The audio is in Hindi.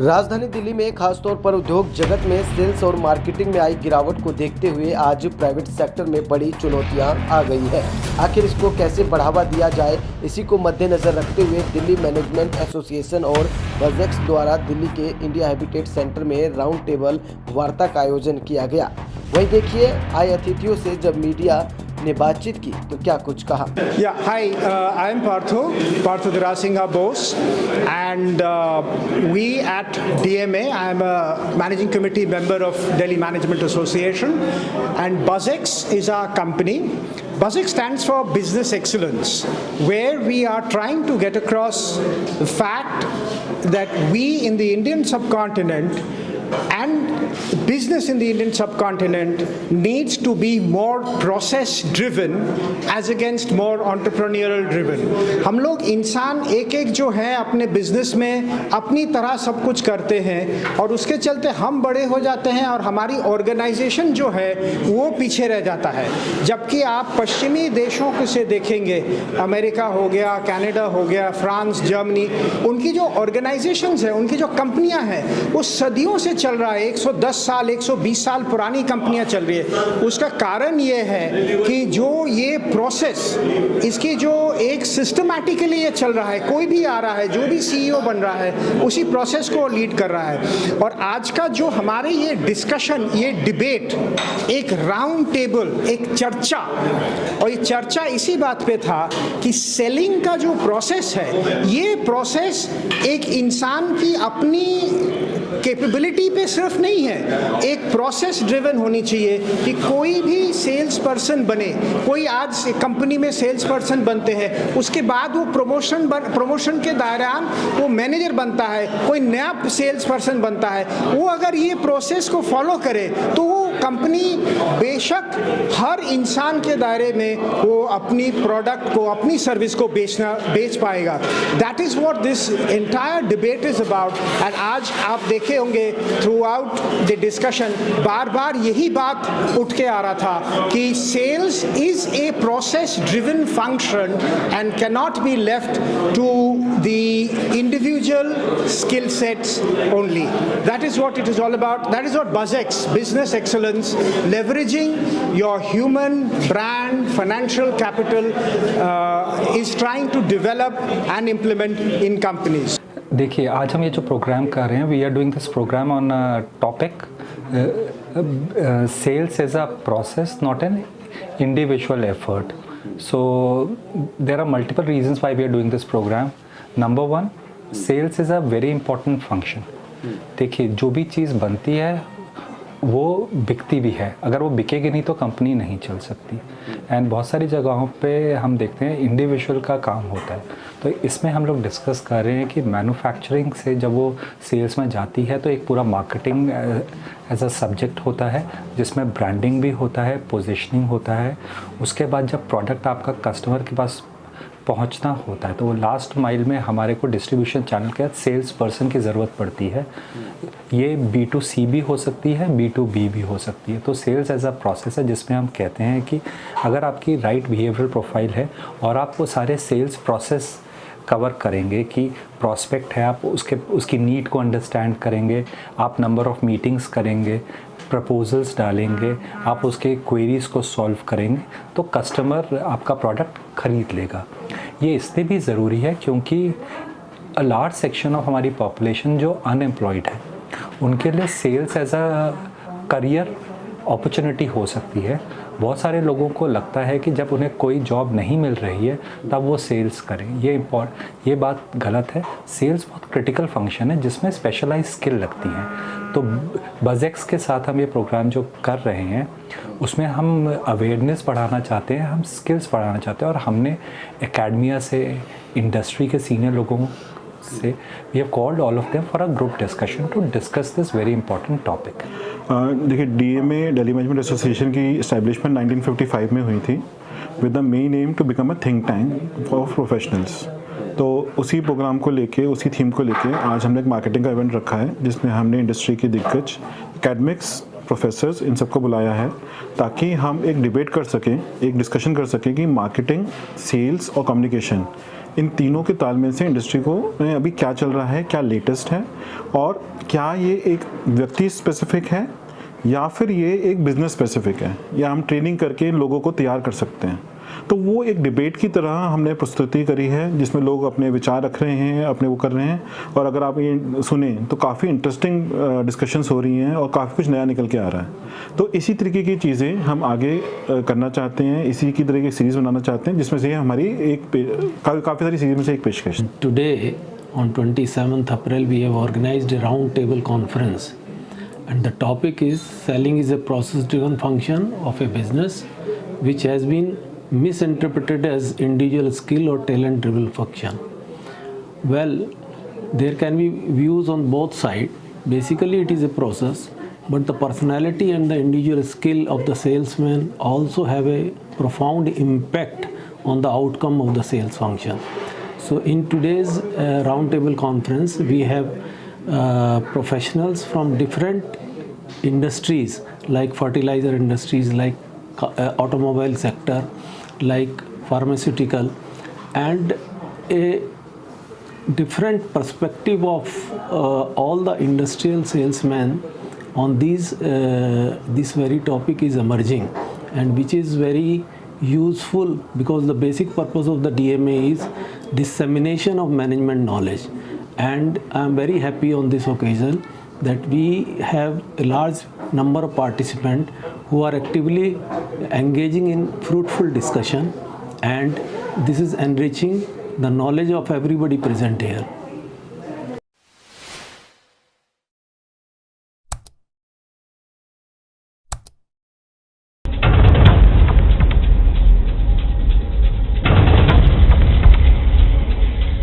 राजधानी दिल्ली में खासतौर पर उद्योग जगत में सेल्स और मार्केटिंग में आई गिरावट को देखते हुए आज प्राइवेट सेक्टर में बड़ी चुनौतियां आ गई है। आखिर इसको कैसे बढ़ावा दिया जाए, इसी को मद्देनजर रखते हुए दिल्ली मैनेजमेंट एसोसिएशन और बजेक्स द्वारा दिल्ली के इंडिया हैबिटेट सेंटर में राउंड टेबल वार्ता का आयोजन किया गया। वहीं देखिए आए अतिथियों से जब मीडिया ने बातचीत की तो क्या कुछ कहा। Hi, I am Partho Durasinghe Bose, and we at DMA, I am a managing committee member of Delhi Management Association, and BuzzX is our company. BuzzX stands for Business Excellence, where we are trying to get across the fact that we in the Indian subcontinent and business in the Indian subcontinent needs to be more process driven as against more entrepreneurial driven. हम लोग इंसान एक एक जो है अपने बिजनेस में अपनी तरह सब कुछ करते हैं और उसके चलते हम बड़े हो जाते हैं और हमारी ऑर्गेनाइजेशन जो है वो पीछे रह जाता है। जबकि आप पश्चिमी देशों से देखेंगे, अमेरिका हो गया, कनाडा हो गया, फ्रांस, जर्मनी, उनकी जो ऑर्गेनाइजेशंस है, उनकी जो कंपनियां हैं वो सदियों से चल रहा है। 110 साल 120 साल पुरानी कंपनियां चल रही है। उसका कारण ये है कि जो ये प्रोसेस इसकी जो एक सिस्टमैटिकली ये चल रहा है, कोई भी आ रहा है, जो भी सीईओ बन रहा है उसी प्रोसेस को लीड कर रहा है। और आज का जो हमारे ये डिस्कशन, ये डिबेट, एक राउंड टेबल, एक चर्चा, और ये चर्चा इसी बात पे था कि सेलिंग का जो प्रोसेस है, ये प्रोसेस एक इंसान की अपनी कैपेबिलिटी पे सिर्फ नहीं है, एक प्रोसेस ड्रिवन होनी चाहिए कि कोई भी सेल्स पर्सन बने, कोई आज कंपनी में सेल्स पर्सन बनते हैं, उसके बाद वो प्रमोशन के दौरान वो मैनेजर बनता है, कोई नया सेल्स पर्सन बनता है, वो अगर ये प्रोसेस को फॉलो करे तो वो कंपनी बेशक हर इंसान के दायरे में वो अपनी प्रोडक्ट को, अपनी सर्विस को बेच पाएगा। That is what this entire debate is about. And आज आप देखे होंगे थ्रू आउट द डिस्कशन बार बार यही बात उठ के आ रहा था कि sales is a process driven function and can not be left to the individual skill sets only. That is what it is all about. That is what BuzzX, business excellence, leveraging your human brand financial capital is trying to develop and implement in companies. देखिए, आज हम ये जो प्रोग्राम कर रहे हैं, we are doing this program on topic sales as a process, not an individual effort. So there are multiple reasons why we are doing this program. Number one, sales is a very important function. देखिए, जो भी चीज़ बनती है वो बिकती भी है, अगर वो बिकेगी नहीं तो कंपनी नहीं चल सकती। एंड बहुत सारी जगहों पे हम देखते हैं इंडिविजुअल का काम होता है। तो इसमें हम लोग डिस्कस कर रहे हैं कि मैन्युफैक्चरिंग से जब वो सेल्स में जाती है तो एक पूरा मार्केटिंग एज अ सब्जेक्ट होता है, जिसमें ब्रांडिंग भी होता है, पोजीशनिंग होता है। उसके बाद जब प्रोडक्ट आपका कस्टमर के पास पहुंचना होता है तो वो लास्ट माइल में हमारे को डिस्ट्रीब्यूशन चैनल के साथ सेल्स पर्सन की ज़रूरत पड़ती है। ये B2C भी हो सकती है, B2B भी हो सकती है। तो सेल्स एज अ प्रोसेस है जिसमें हम कहते हैं कि अगर आपकी राइट बिहेवियरल प्रोफाइल है और आप वो सारे सेल्स प्रोसेस कवर करेंगे कि प्रॉस्पेक्ट है, आप उसकी नीड को अंडरस्टैंड करेंगे, आप नंबर ऑफ़ मीटिंग्स करेंगे, प्रपोजल्स डालेंगे, आप उसके क्वेरीज़ को सॉल्व करेंगे, तो कस्टमर आपका प्रोडक्ट ख़रीद लेगा। ये इसलिए भी ज़रूरी है क्योंकि अ लार्ज सेक्शन ऑफ हमारी पॉपुलेशन जो अनएम्प्लॉयड है, उनके लिए sales as a career opportunity हो सकती है। बहुत सारे लोगों को लगता है कि जब उन्हें कोई जॉब नहीं मिल रही है तब वो सेल्स करें। ये बात गलत है। सेल्स बहुत क्रिटिकल फंक्शन है जिसमें स्पेशलाइज स्किल लगती हैं। तो BuzzX के साथ हम ये प्रोग्राम जो कर रहे हैं उसमें हम अवेयरनेस बढ़ाना चाहते हैं, हम स्किल्स बढ़ाना चाहते हैं। और हमने एकेडमिया से, इंडस्ट्री के सीनियर लोगों से we have called all of them for a group discussion to discuss this very important topic. देखिए, DMA दिल्ली मैनेजमेंट एसोसिएशन की इस्टेब्लिशमेंट 1955 में हुई थी with the main aim to become a think tank for professionals. तो उसी प्रोग्राम को लेके, उसी थीम को लेके आज हमने एक मार्केटिंग का इवेंट रखा है जिसमें हमने इंडस्ट्री के दिग्गज, एकेडमिक्स, प्रोफेसर्स, इन सबको बुलाया है ताकि हम एक डिबेट कर सकें, एक डिस्कशन कर सकें कि मार्केटिंग, सेल्स और कम्युनिकेशन इन तीनों के तालमेल से इंडस्ट्री को अभी क्या चल रहा है, क्या लेटेस्ट है और क्या ये एक व्यक्ति स्पेसिफिक है या फिर ये एक बिजनेस स्पेसिफिक है, या हम ट्रेनिंग करके इन लोगों को तैयार कर सकते हैं। तो वो एक डिबेट की तरह हमने प्रस्तुति करी है जिसमें लोग अपने विचार रख रहे हैं, अपने वो कर रहे हैं, और अगर आप ये सुने तो काफ़ी इंटरेस्टिंग डिस्कशंस हो रही हैं और काफ़ी कुछ नया निकल के आ रहा है। तो इसी तरीके की चीज़ें हम आगे करना चाहते हैं, इसी की तरह की सीरीज़ बनाना चाहते हैं जिसमें से हमारी एक काफ़ी सारी सीरीज में से एक पेशकश। Today, on 27th April, we have organized a round table conference, and the topic is selling is a process-driven function of a business which has been misinterpreted as individual skill or talent-driven function. Well, there can be views on both sides. Basically, it is a process, but the personality and the individual skill of the salesman also have a profound impact on the outcome of the sales function. So in today's roundtable conference, we have professionals from different industries like fertilizer industries, like automobile sector, like pharmaceutical, and a different perspective of all the industrial salesmen on this very topic is emerging, and which is very useful because the basic purpose of the DMA is dissemination of management knowledge. And I am very happy on this occasion that we have a large number of participants who are actively engaging in fruitful discussion, and this is enriching the knowledge of everybody present here.